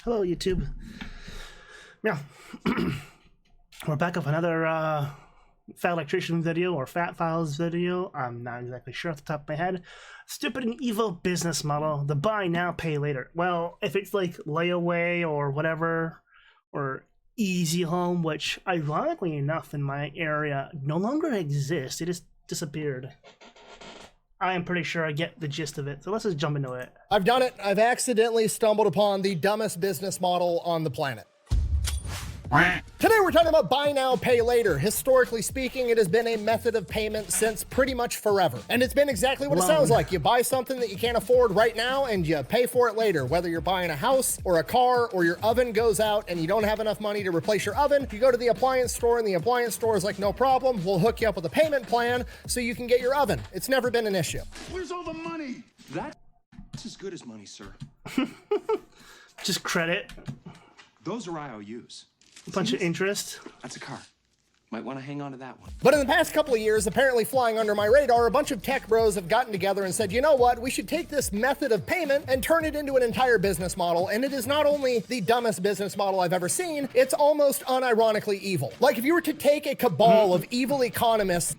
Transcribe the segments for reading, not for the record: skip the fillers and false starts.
Hello, YouTube. Yeah, we're back with another Fat Electrician video or Fat Files video. I'm not exactly sure off the top of my head. Stupid and evil business model, the buy now, pay later. Well, if it's like layaway or whatever, or easy home, which ironically enough in my area no longer exists, it just disappeared. I am pretty sure I get the gist of it, so let's just jump into it. I've done it. I've accidentally stumbled upon the dumbest business model on the planet. Today we're talking about buy now, pay later. Historically speaking, it has been a method of payment since pretty much forever. And it's been exactly what it sounds like. You buy something that you can't afford right now and you pay for it later. Whether you're buying a house or a car or your oven goes out and you don't have enough money to replace your oven, you go to the appliance store and the appliance store is like, no problem, we'll hook you up with a payment plan so you can get your oven. It's never been an issue. Where's all the money? That's as good as money, sir. Just credit. Those are IOUs. A bunch of interest. That's a car. Might want to hang on to that one. But in the past couple of years, apparently flying under my radar, a bunch of tech bros have gotten together and said, you know what, we should take this method of payment and turn it into an entire business model. And it is not only the dumbest business model I've ever seen, it's almost unironically evil. Like if you were to take a cabal of evil economists.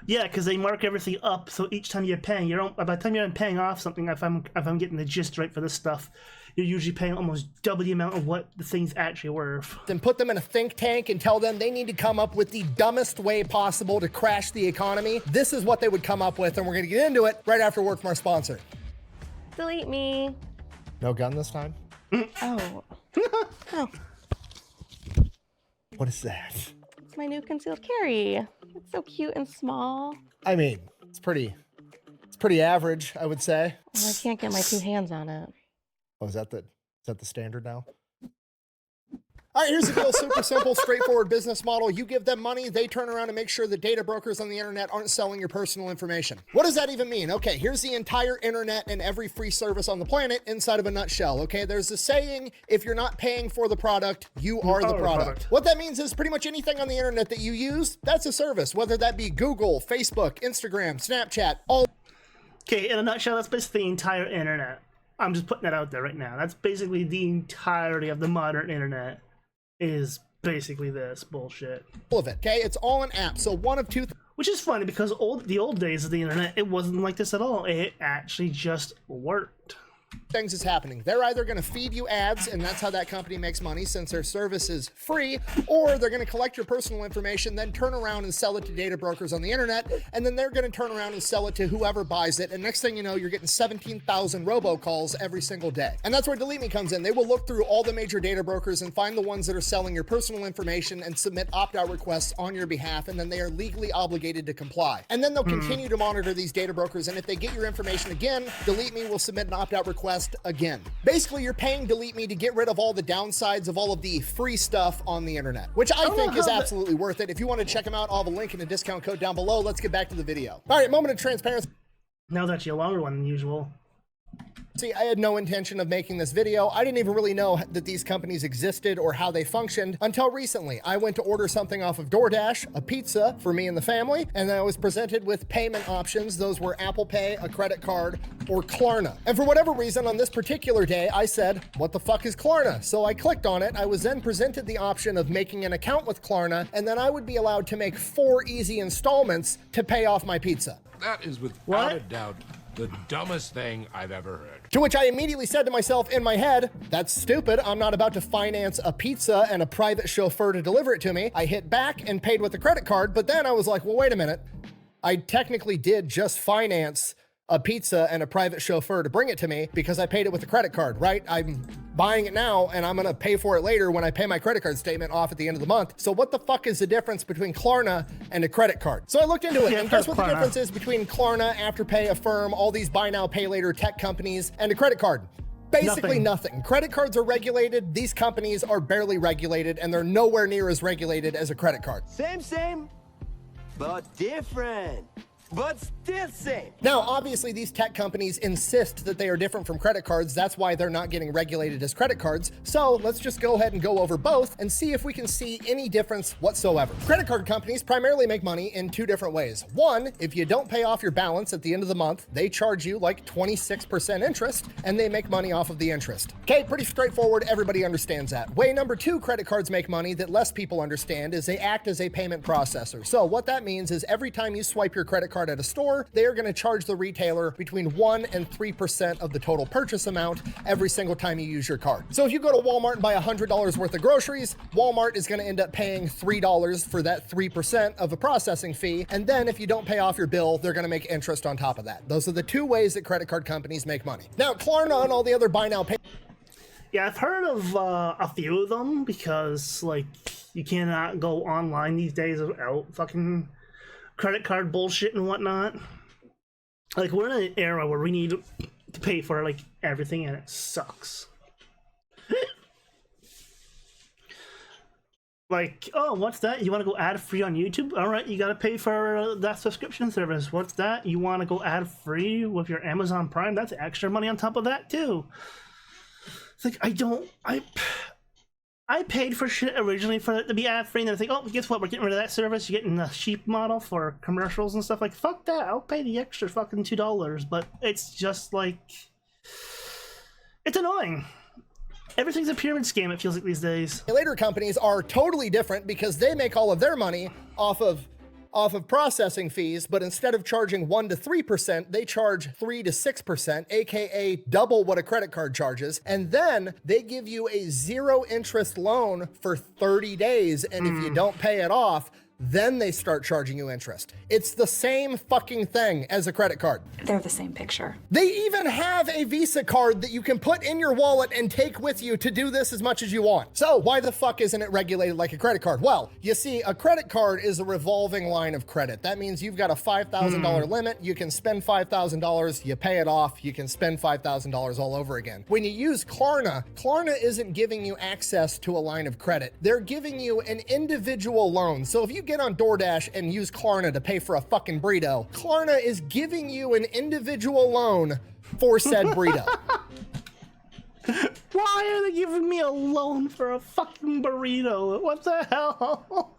Yeah, because they mark everything up, so each time you're paying, by the time you're paying off something, if I'm getting the gist right for this stuff, you're usually paying almost double the amount of what the thing's actually worth. Then put them in a think tank and tell them they need to come up with the dumbest way possible to crash the economy. This is what they would come up with, and we're going to get into it right after word from our sponsor. Delete me. No gun this time? Oh. Oh, What is that? it's my new concealed carry. It's so cute and small. I mean, it's pretty average, I would say. Oh, I can't get my two hands on it. Oh, is that the standard now? All right, here's the deal. Super simple, straightforward business model. You give them money, they turn around and make sure the data brokers on the internet aren't selling your personal information. What does that even mean? Okay, here's the entire internet and every free service on the planet inside of a nutshell. Okay, there's a saying, if you're not paying for the product, you are the product. What that means is pretty much anything on the internet that you use, that's a service, whether that be Google, Facebook, Instagram, Snapchat, all. Okay, in a nutshell, that's basically the entire internet. I'm just putting that out there right now. That's basically the entirety of the modern internet is basically this bullshit. All of it, okay? It's all an app, so one of two. Which is funny because the old days of the internet, it wasn't like this at all. It actually just worked. Things is happening. They're either going to feed you ads, and that's how that company makes money since their service is free, or they're going to collect your personal information, then turn around and sell it to data brokers on the internet, and then they're going to turn around and sell it to whoever buys it, and next thing you know, you're getting 17,000 robocalls every single day. And that's where Delete Me comes in. They will look through all the major data brokers and find the ones that are selling your personal information and submit opt-out requests on your behalf, and then they are legally obligated to comply. And then they'll continue to monitor these data brokers, and if they get your information again, Delete Me will submit an opt-out request again. Basically, you're paying Delete Me to get rid of all the downsides of all of the free stuff on the internet, which I think is absolutely worth it. If you want to check them out, I'll have a link and a discount code down below. Let's get back to the video. All right, moment of transparency. Now that's a longer one than usual. See, I had no intention of making this video. I didn't even really know that these companies existed or how they functioned until recently. I went to order something off of DoorDash, a pizza for me and the family, and I was presented with payment options. Those were Apple Pay, a credit card, or Klarna. And for whatever reason, on this particular day, I said, what the fuck is Klarna? So I clicked on it. I was then presented the option of making an account with Klarna, and then I would be allowed to make 4 easy installments to pay off my pizza. That is without a doubt the dumbest thing I've ever heard. To which I immediately said to myself in my head, that's stupid. I'm not about to finance a pizza and a private chauffeur to deliver it to me. I hit back and paid with a credit card, but then I was like, well, wait a minute. I technically did just finance a pizza and a private chauffeur to bring it to me because I paid it with a credit card, right? I'm buying it now and I'm gonna pay for it later when I pay my credit card statement off at the end of the month. So what the fuck is the difference between Klarna and a credit card? So I looked into it, and guess what the difference is between Klarna, Afterpay, Affirm, all these buy now, pay later tech companies, and a credit card? Basically nothing. Credit cards are regulated. These companies are barely regulated, and they're nowhere near as regulated as a credit card. Same, but different. but still safe. Now, obviously, these tech companies insist that they are different from credit cards. That's why they're not getting regulated as credit cards. So let's just go ahead and go over both and see if we can see any difference whatsoever. Credit card companies primarily make money in two different ways. One, if you don't pay off your balance at the end of the month, they charge you like 26% interest, and they make money off of the interest. Okay, pretty straightforward. Everybody understands that. Way number two credit cards make money that less people understand is they act as a payment processor. So what that means is every time you swipe your credit card at a store, they are going to charge the retailer between 1% and 3% of the total purchase amount every single time you use your card. So if you go to Walmart and buy $100 worth of groceries, Walmart is going to end up paying $3 for that 3% of a processing fee. And then if you don't pay off your bill, they're going to make interest on top of that. Those are the two ways that credit card companies make money. Now, Klarna and all the other buy now pay. Yeah, I've heard of a few of them because, like, you cannot go online these days without fucking credit card bullshit and whatnot. Like, we're in an era where we need to pay for, like, everything, and it sucks. Like, oh, what's that? You want to go ad-free on YouTube? All right, you got to pay for that subscription service. What's that? You want to go ad-free with your Amazon Prime? That's extra money on top of that, too. It's like, I paid for shit originally for it to be ad-free, and then I think, oh, guess what? We're getting rid of that service. You're getting the cheap model for commercials and stuff. Like, fuck that. I'll pay the extra fucking $2. But it's just like, it's annoying. Everything's a pyramid scheme, it feels like these days. Later companies are totally different because they make all of their money off of processing fees, but instead of charging 1% to 3%, they charge 3% to 6%, aka double what a credit card charges. And then they give you a 0 interest loan for 30 days. And if you don't pay it off, then they start charging you interest. It's the same fucking thing as a credit card. They're the same picture. They even have a Visa card that you can put in your wallet and take with you to do this as much as you want. So why the fuck isn't it regulated like a credit card? Well, you see, a credit card is a revolving line of credit. That means you've got a $5,000 limit. You can spend $5,000, you pay it off, you can spend $5,000 all over again. When you use Klarna, Klarna isn't giving you access to a line of credit. They're giving you an individual loan. So if you get on DoorDash and use Klarna to pay for a fucking burrito, Klarna is giving you an individual loan for said burrito. Why are they giving me a loan for a fucking burrito? What the hell?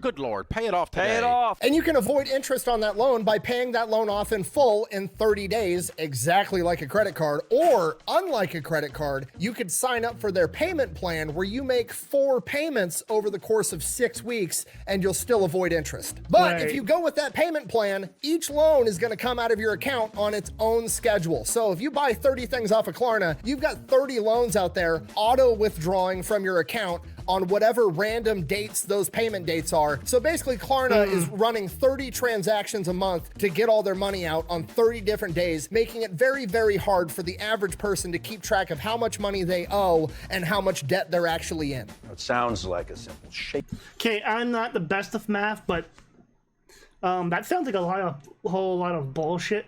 Good Lord, pay it off today. Pay it off. And you can avoid interest on that loan by paying that loan off in full in 30 days, exactly like a credit card. Or, unlike a credit card, you could sign up for their payment plan where you make 4 payments over the course of 6 weeks and you'll still avoid interest. But if you go with that payment plan, each loan is going to come out of your account on its own schedule. So if you buy 30 things off of Klarna, you've got 30 loans out there auto withdrawing from your account on whatever random dates those payment dates are. So basically Klarna is running 30 transactions a month to get all their money out on 30 different days, making it very, very hard for the average person to keep track of how much money they owe and how much debt they're actually in. It sounds like a simple shape. Okay, I'm not the best of math, but that sounds like a whole lot of bullshit.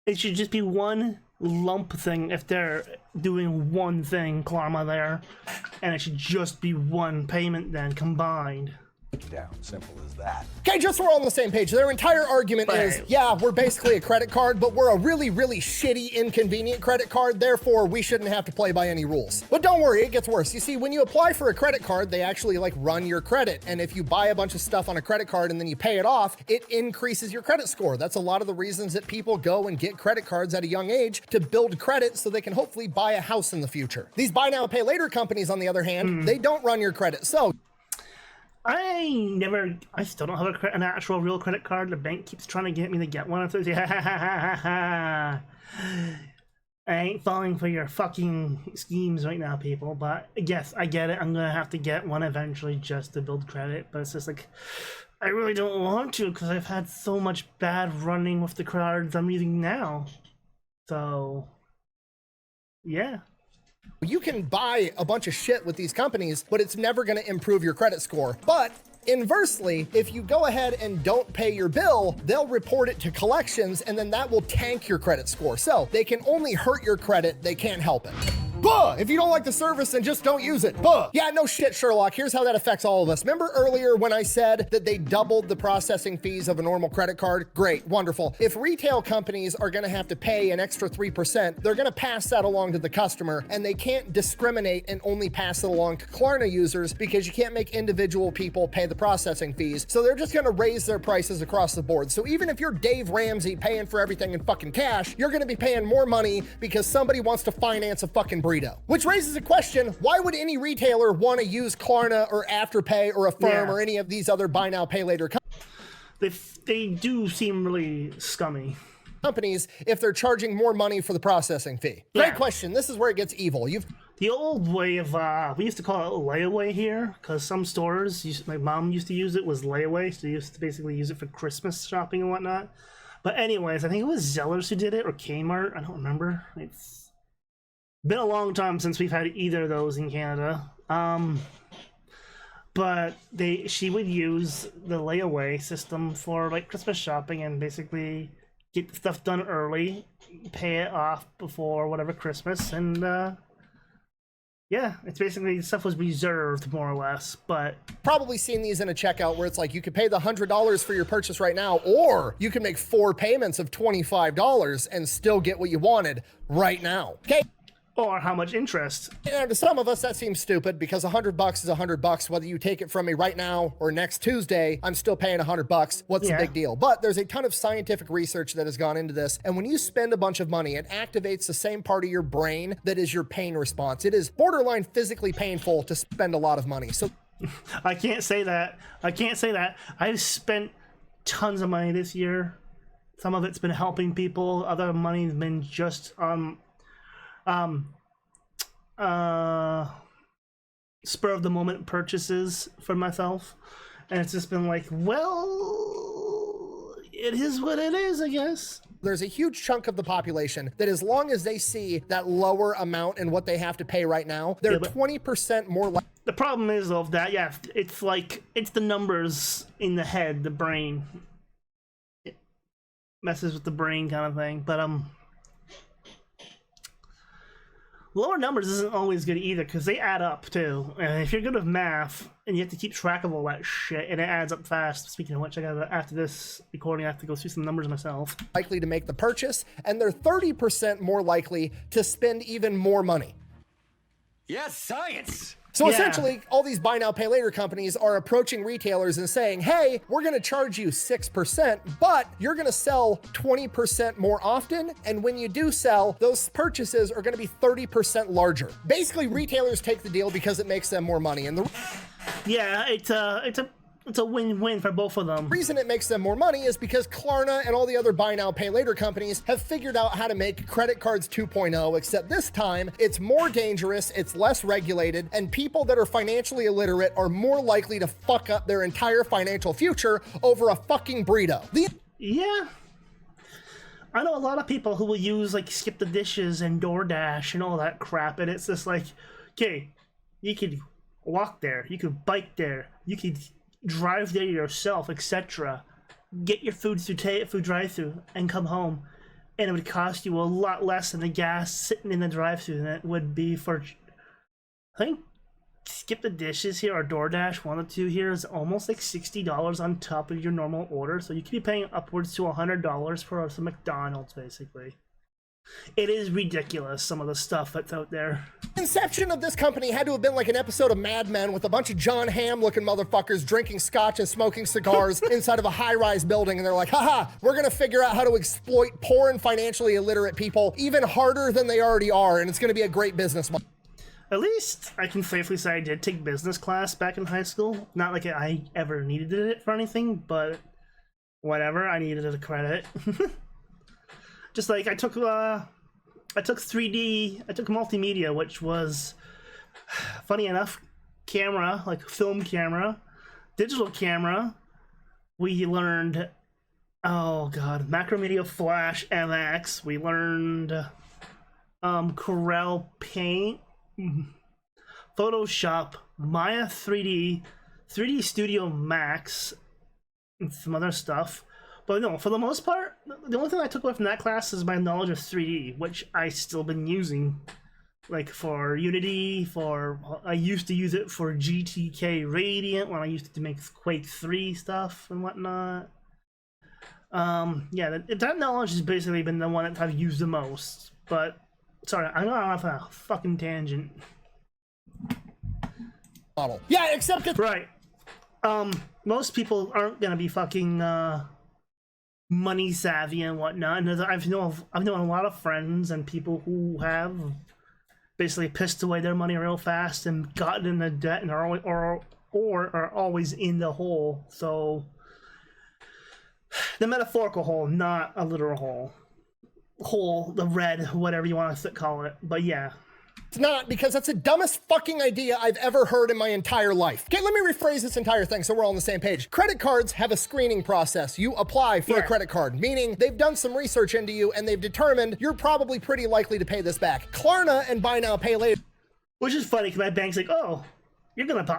It should just be one lump thing if they're doing one thing, Klarna there, and it should just be one payment then combined. Down, simple as that. Okay, just so we're all on the same page, their entire argument is, yeah, we're basically a credit card, but we're a really, really shitty, inconvenient credit card, therefore we shouldn't have to play by any rules. But don't worry, it gets worse. You see, when you apply for a credit card, they actually like run your credit, and if you buy a bunch of stuff on a credit card and then you pay it off, it increases your credit score. That's a lot of the reasons that people go and get credit cards at a young age, to build credit so they can hopefully buy a house in the future. These buy now, pay later companies, on the other hand, they don't run your credit. So I still don't have an actual real credit card. The bank keeps trying to get me to get one. So I ain't falling for your fucking schemes right now, people. But yes, I get it. I'm gonna have to get one eventually just to build credit. But it's just like, I really don't want to because I've had so much bad running with the cards I'm using now. So, yeah. You can buy a bunch of shit with these companies, but it's never going to improve your credit score. But inversely, if you go ahead and don't pay your bill, they'll report it to collections, and then that will tank your credit score. So they can only hurt your credit, they can't help it. Buh! If you don't like the service, then just don't use it. Buh! Yeah, no shit, Sherlock. Here's how that affects all of us. Remember earlier when I said that they doubled the processing fees of a normal credit card? Great, wonderful. If retail companies are gonna have to pay an extra 3%, they're gonna pass that along to the customer, and they can't discriminate and only pass it along to Klarna users because you can't make individual people pay the processing fees. So they're just gonna raise their prices across the board. So even if you're Dave Ramsey paying for everything in fucking cash, you're gonna be paying more money because somebody wants to finance a fucking burrito. Which raises a question, why would any retailer want to use Klarna or Afterpay or Affirm or any of these other buy now, pay later They do seem really scummy. companies if they're charging more money for the processing fee? Great question. This is where it gets evil. The old way of, we used to call it layaway here, because some stores, my mom used to use it, was layaway, so they used to basically use it for Christmas shopping and whatnot. But anyways, I think it was Zellers who did it, or Kmart, I don't remember. It's been a long time since we've had either of those in Canada. But she would use the layaway system for like Christmas shopping and basically get stuff done early, pay it off before whatever Christmas, and yeah, it's basically stuff was reserved more or less. But probably seen these in a checkout where it's like you could pay the $100 for your purchase right now, or you can make 4 payments of $25 and still get what you wanted right now. Okay. Or how much interest. And to some of us, that seems stupid because $100 is $100. Whether you take it from me right now or next Tuesday, I'm still paying $100. What's the big deal? But there's a ton of scientific research that has gone into this. And when you spend a bunch of money, it activates the same part of your brain that is your pain response. It is borderline physically painful to spend a lot of money. So I can't say that. I've spent tons of money this year. Some of it's been helping people. Other money's been just spur of the moment purchases for myself, and it's just been like, well, it is what it is, I guess. There's a huge chunk of the population that as long as they see that lower amount in what they have to pay right now, they're 20% more likely. The problem is though that it's like it's the numbers in the head, the brain. It messes with the brain kind of thing, but lower numbers isn't always good either because they add up too. And if you're good with math and you have to keep track of all that shit and it adds up fast. Speaking of which, after this recording, I have to go through some numbers myself. Likely to make the purchase, and they're 30% more likely to spend even more money. Yes, science! So essentially, all these buy now, pay later companies are approaching retailers and saying, hey, we're going to charge you 6%, but you're going to sell 20% more often. And when you do sell, those purchases are going to be 30% larger. Basically, retailers take the deal because it makes them more money. And it's a win-win for both of them. The reason it makes them more money is because Klarna and all the other buy now, pay later companies have figured out how to make credit cards 2.0, except this time it's more dangerous, it's less regulated, and people that are financially illiterate are more likely to fuck up their entire financial future over a fucking burrito. Yeah. I know a lot of people who will use like Skip the Dishes and DoorDash and all that crap, and it's just like, okay, you could walk there, you could bike there, you could drive there yourself, etc. Get your food through food drive-through and come home, and it would cost you a lot less than the gas sitting in the drive-through than it would be for. I think Skip the Dishes here or DoorDash, one of the two here, is almost like $60 on top of your normal order, so you could be paying upwards to $100 for some McDonald's, basically. It is ridiculous, some of the stuff that's out there. Inception of this company had to have been like an episode of Mad Men with a bunch of John Hamm looking motherfuckers drinking scotch and smoking cigars inside of a high-rise building, and they're like, haha, we're gonna figure out how to exploit poor and financially illiterate people even harder than they already are, and it's gonna be a great business model. At least I can safely say I did take business class back in high school. Not like I ever needed it for anything, but whatever, I needed a credit. Just like I took 3D, I took multimedia, which was, funny enough, camera, like film camera, digital camera. We learned, oh god, Macromedia Flash MX. We learned Corel Paint, Photoshop, Maya 3D, 3D Studio Max, and some other stuff. But no, for the most part, the only thing I took away from that class is my knowledge of 3D, which I still been using like for Unity, I used to use it for GTK Radiant when I used to make Quake 3 stuff and whatnot. Yeah, that knowledge has basically been the one that I've used the most. But sorry, I'm going off on a fucking tangent. Model. Yeah, except it's Right. Most people aren't gonna be fucking money savvy and whatnot. And I've known a lot of friends and people who have basically pissed away their money real fast and gotten into debt and are always in the hole. So the metaphorical hole, not a literal hole, the red, whatever you want to call it. But yeah. not, because that's the dumbest fucking idea I've ever heard in my entire life. Okay, let me rephrase this entire thing so we're all on the same page. Credit cards have a screening process. You apply for a credit card, meaning they've done some research into you and they've determined you're probably pretty likely to pay this back. Klarna and Buy Now Pay Later. Which is funny because my bank's like, oh,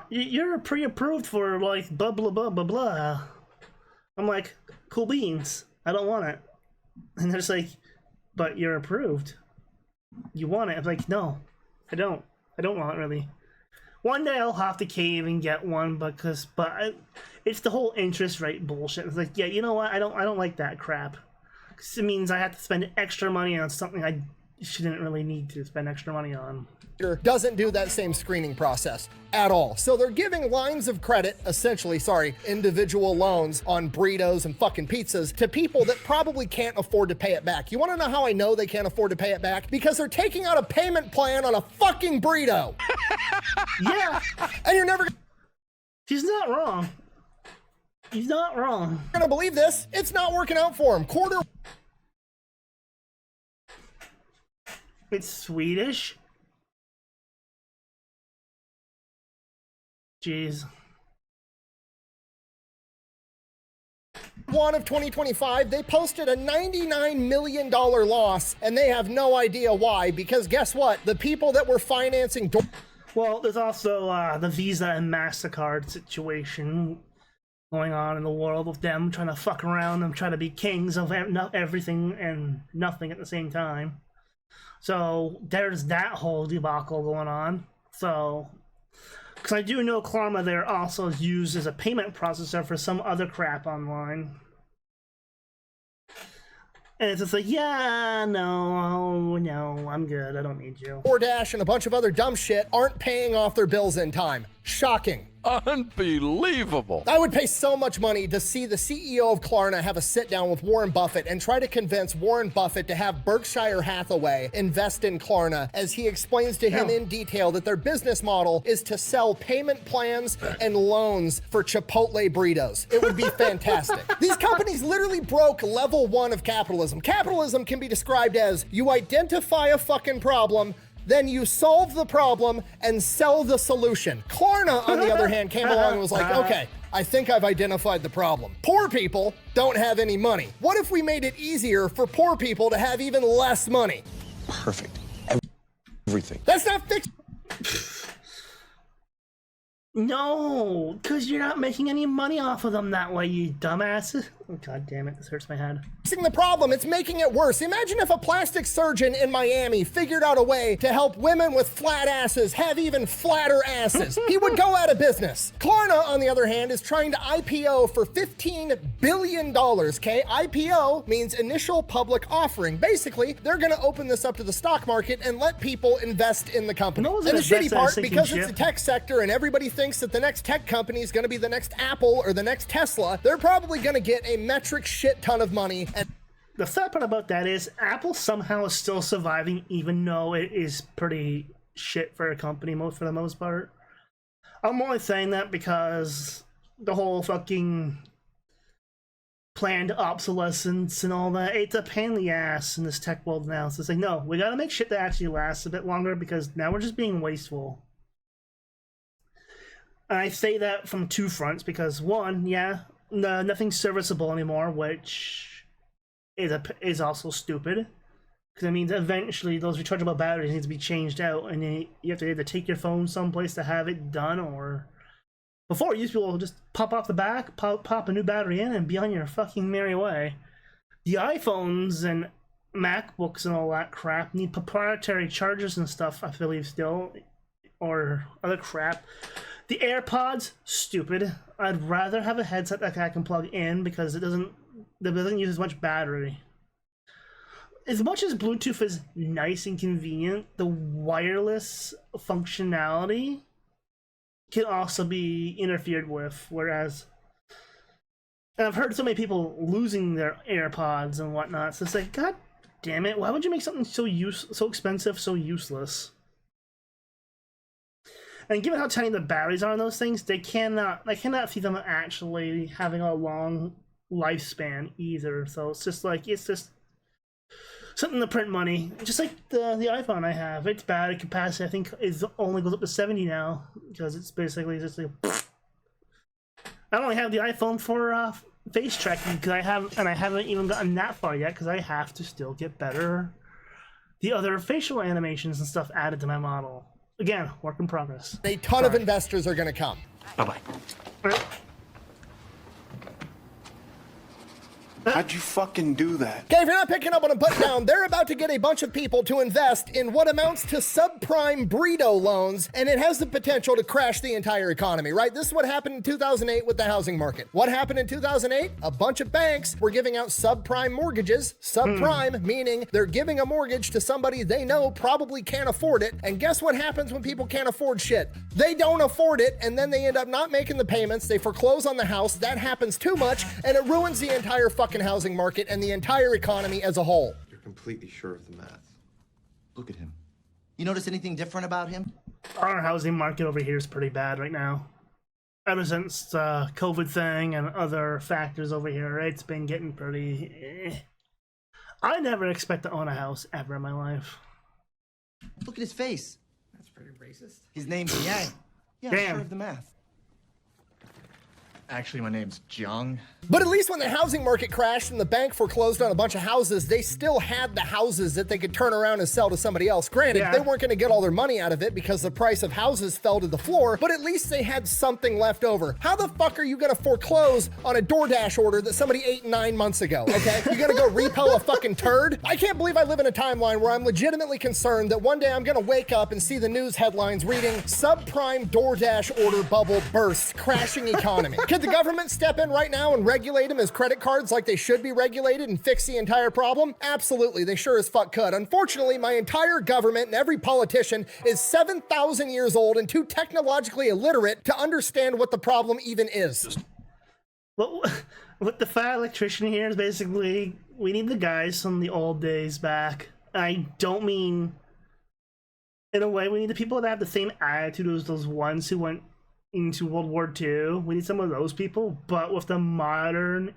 you're pre-approved for like blah blah blah blah blah. I'm like, cool beans. I don't want it. And they're just like, but you're approved. You want it? I'm like, no, I don't. I don't want it really. One day I'll have to cave and get one it's the whole interest rate bullshit. It's like, yeah, you know what? I don't like that crap. 'Cause it means I have to spend extra money on something I shouldn't really need to spend extra money on. Doesn't do that same screening process at all. So they're giving lines of credit, individual loans on burritos and fucking pizzas to people that probably can't afford to pay it back. You want to know how I know they can't afford to pay it back? Because they're taking out a payment plan on a fucking burrito. Yeah, And you're never he's not wrong. He's not wrong. gonna believe this. It's not working out for him. It's Swedish. Jeez. Q1 of 2025, they posted a $99 million loss, and they have no idea why, because guess what? The people that were financing... Well, there's also the Visa and MasterCard situation going on in the world with them trying to fuck around and try to be kings of everything and nothing at the same time. So there's that whole debacle going on. So, because I do know Klarna there also is used as a payment processor for some other crap online. And it's just like, yeah, no, I'm good. I don't need you. DoorDash and a bunch of other dumb shit aren't paying off their bills in time. Shocking. Unbelievable. I would pay so much money to see the CEO of Klarna have a sit down with Warren Buffett and try to convince Warren Buffett to have Berkshire Hathaway invest in Klarna, as he explains to him in detail that their business model is to sell payment plans and loans for Chipotle burritos. It would be fantastic. These companies literally broke level 1 of capitalism. Capitalism can be described as you identify a fucking problem, then you solve the problem and sell the solution. Klarna, on the other hand, came along and was like, okay, I think I've identified the problem. Poor people don't have any money. What if we made it easier for poor people to have even less money? Perfect. Everything. That's not fixed. No, because you're not making any money off of them that way, you dumbasses. Oh, God damn it, this hurts my head. Fixing the problem, it's making it worse. Imagine if a plastic surgeon in Miami figured out a way to help women with flat asses have even flatter asses. He would go out of business. Klarna, on the other hand, is trying to IPO for $15 billion, okay? IPO means initial public offering. Basically, they're gonna open this up to the stock market and let people invest in the company. No, And the that's shitty part, sinking because ship. it's the tech sector and everybody thinks that the next tech company is gonna be the next Apple or the next Tesla, they're probably gonna get a metric shit ton of money. And The sad part about that is Apple somehow is still surviving, even though it is pretty shit for a company for the most part. I'm only saying that because the whole fucking planned obsolescence and all that, it's a pain in the ass in this tech world now. So it's like, no, we gotta make shit that actually lasts a bit longer, because now we're just being wasteful. And I say that from two fronts, because one, yeah, nothing's serviceable anymore, which is also stupid, because it means eventually those rechargeable batteries need to be changed out, and then you have to either take your phone someplace to have it done, or before it used to be able to just pop off the back, pop a new battery in, and be on your fucking merry way. The iPhones and MacBooks and all that crap need proprietary chargers and stuff, I believe still, or other crap. The AirPods, stupid. I'd rather have a headset that I can plug in because it doesn't use as much battery. As much as Bluetooth is nice and convenient, the wireless functionality can also be interfered with, whereas and I've heard so many people losing their AirPods and whatnot, so it's like, god damn it, why would you make something so expensive, so useless? And given how tiny the batteries are on those things, I cannot see them actually having a long lifespan either. So it's just something to print money. Just like the iPhone I have. Its battery capacity, I think, only goes up to 70 now, because it's basically just like... I only have the iPhone for face tracking, because I haven't even gotten that far yet, because I have to still get the other facial animations and stuff added to my model. Again, work in progress. A ton of investors are going to come. Bye-bye. How'd you fucking do that? Okay, if you're not picking up what I'm putting down, they're about to get a bunch of people to invest in what amounts to subprime burrito loans, and it has the potential to crash the entire economy, right? This is what happened in 2008 with the housing market. What happened in 2008? A bunch of banks were giving out subprime mortgages. Subprime, meaning they're giving a mortgage to somebody they know probably can't afford it. And guess what happens when people can't afford shit? They don't afford it, and then they end up not making the payments. They foreclose on the house. That happens too much, and it ruins the entire fucking housing market and the entire economy as a whole. You're completely sure of the math. Look at him. You notice anything different about him? Our housing market over here is pretty bad right now. Ever since the COVID thing and other factors over here, it's been getting pretty... I never expect to own a house ever in my life. Look at his face. That's pretty racist. His name's Yang. Yeah, I'm Damn. sure of the math. Actually, my name's Jiang. But at least when the housing market crashed and the bank foreclosed on a bunch of houses, they still had the houses that they could turn around and sell to somebody else. Granted, Yeah. they weren't going to get all their money out of it because the price of houses fell to the floor, but at least they had something left over. How the fuck are you going to foreclose on a DoorDash order that somebody ate 9 months ago, okay? You going to go repel a fucking turd? I can't believe I live in a timeline where I'm legitimately concerned that one day I'm going to wake up and see the news headlines reading, subprime DoorDash order bubble bursts, crashing economy. Could the government step in right now and regulate them as credit cards like they should be regulated and fix the entire problem? Absolutely, they sure as fuck could. Unfortunately, my entire government and every politician is 7,000 years old and too technologically illiterate to understand what the problem even is. Well, what the fat electrician here is basically, we need the guys from the old days back. I don't mean, in a way, we need the people that have the same attitude as those ones who went into World War II. We need some of those people, but with the modern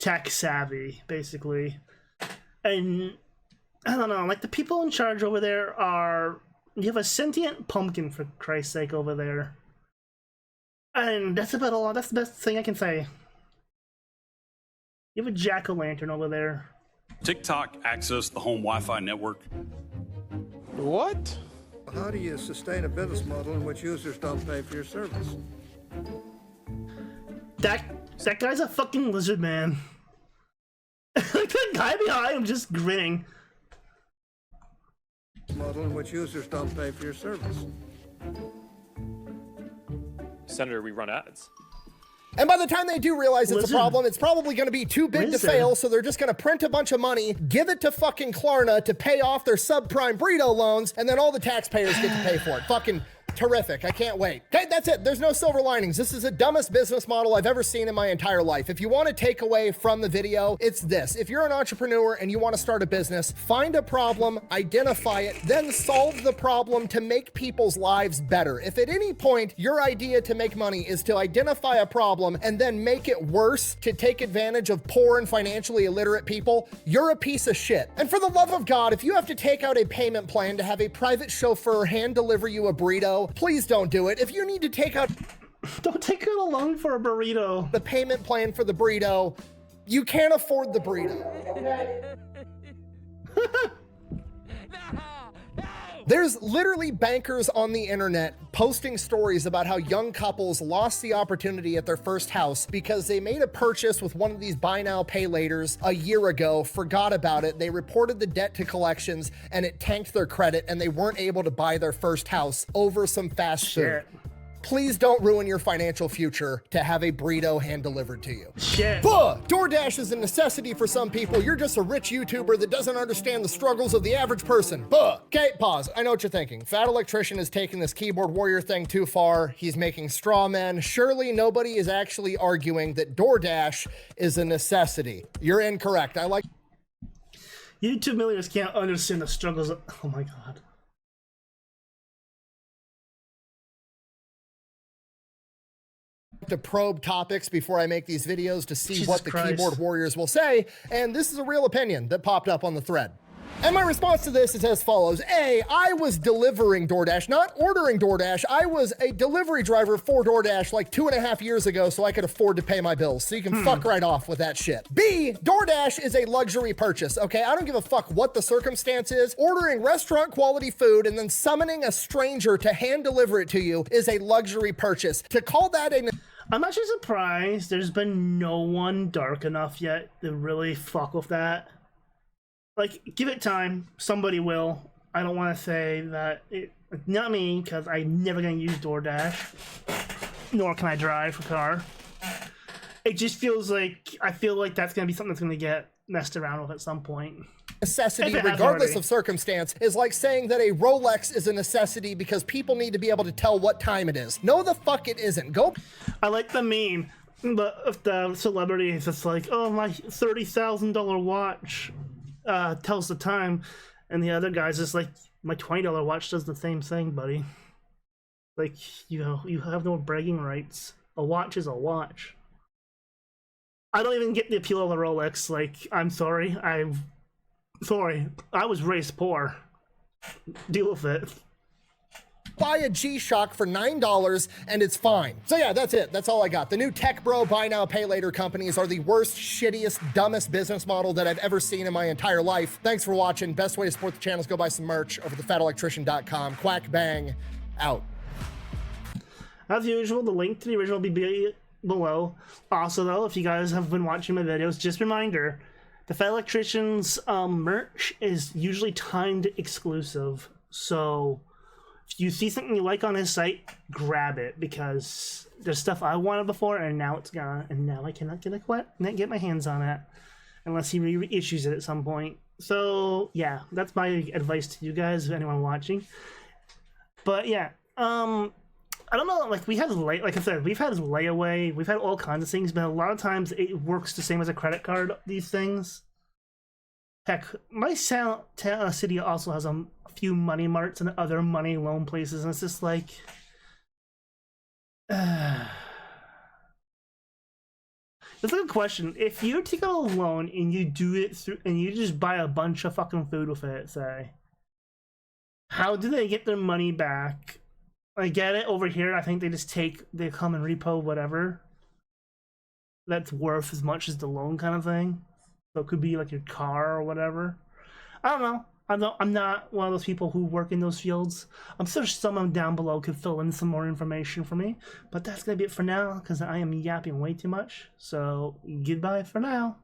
tech savvy, basically. And I don't know, like the people in charge over there are, you have a sentient pumpkin for Christ's sake over there. And that's about all, that's the best thing I can say. You have a jack-o'-lantern over there. TikTok accessed the home Wi-Fi network. What? How do you sustain a business model in which users don't pay for your service? That guy's a fucking lizard man. Like that guy behind him just grinning. Model in which users don't pay for your service. Senator, we run ads. And by the time they do realize it's a problem, it's probably going to be too big to Listen. fail, so they're just going to print a bunch of money, give it to fucking Klarna to pay off their subprime burrito loans, and then all the taxpayers get to pay for it. Fucking terrific. I can't wait. Okay, that's it. There's no silver linings. This is the dumbest business model I've ever seen in my entire life. If you want to take away from the video, it's this. If you're an entrepreneur and you want to start a business, find a problem, identify it, then solve the problem to make people's lives better. If at any point your idea to make money is to identify a problem and then make it worse to take advantage of poor and financially illiterate people, you're a piece of shit. And for the love of God, if you have to take out a payment plan to have a private chauffeur hand deliver you a burrito, please don't do it. If you need to take out Don't take out a loan for a burrito. the payment plan for the burrito, you can't afford the burrito. There's literally bankers on the internet posting stories about how young couples lost the opportunity at their first house because they made a purchase with one of these buy now, pay laters a year ago, forgot about it. They reported the debt to collections and it tanked their credit and they weren't able to buy their first house over some fast food. Please don't ruin your financial future to have a burrito hand delivered to you. Shit. DoorDash is a necessity for some people. You're just a rich YouTuber that doesn't understand the struggles of the average person. Okay, pause. I know what you're thinking. Fat Electrician is taking this keyboard warrior thing too far. He's making straw men. Surely nobody is actually arguing that DoorDash is a necessity. You're incorrect. I like YouTube millionaires can't understand the struggles of, oh my god. to probe topics before I make these videos to see Jesus what the Christ. keyboard warriors will say, and this is a real opinion that popped up on the thread. And my response to this is as follows. A, I was delivering DoorDash, not ordering DoorDash. I was a delivery driver for DoorDash like 2.5 years ago so I could afford to pay my bills. So you can fuck right off with that shit. B, DoorDash is a luxury purchase, okay? I don't give a fuck what the circumstance is. Ordering restaurant quality food and then summoning a stranger to hand deliver it to you is a luxury purchase. To call that a... I'm actually surprised there's been no one dark enough yet to really fuck with that. Like, give it time. Somebody will. I don't want to say that it, not me, because I'm never going to use DoorDash. Nor can I drive a car. It just feels like, I feel like that's going to be something that's going to get messed around with at some point. Necessity, If it has regardless already. of circumstance, is like saying that a Rolex is a necessity because people need to be able to tell what time it is. No, the fuck it isn't. Go. I like the meme, but if the celebrity is just like, oh, my $30,000 watch tells the time, and the other guy's just like, my $20 watch does the same thing, buddy. Like, you know, you have no bragging rights. A watch is a watch. I don't even get the appeal of the Rolex. Like, I'm sorry, I was raised poor. Deal with it. Buy a G-Shock for $9 and it's fine. So yeah, that's it. That's all I got. The new tech bro buy now pay later companies are the worst, shittiest, dumbest business model that I've ever seen in my entire life. Thanks for watching. Best way to support the channel is go buy some merch over at thefatelectrician.com. Quack bang out. As usual, the link to the original will be below. Also though, if you guys have been watching my videos, just a reminder, the Fat Electrician's merch is usually timed exclusive. So if you see something you like on his site, grab it, because there's stuff I wanted before and now it's gone, and now I cannot get my hands on it unless he reissues it at some point. So yeah, that's my advice to you guys, anyone watching. But yeah, I don't know, like, like I said, we've had layaway, we've had all kinds of things, but a lot of times it works the same as a credit card, these things. Heck, my city also has a few money marts and other money loan places, and it's just like... It's a good question. If you take out a loan and you do it through, and you just buy a bunch of fucking food with it, say, how do they get their money back? I get it, over here I think they come and repo whatever that's worth as much as the loan kind of thing. So it could be like your car or whatever. I don't know. I'm not one of those people who work in those fields. I'm sure someone down below could fill in some more information for me. But that's gonna be it for now, because I am yapping way too much. So goodbye for now.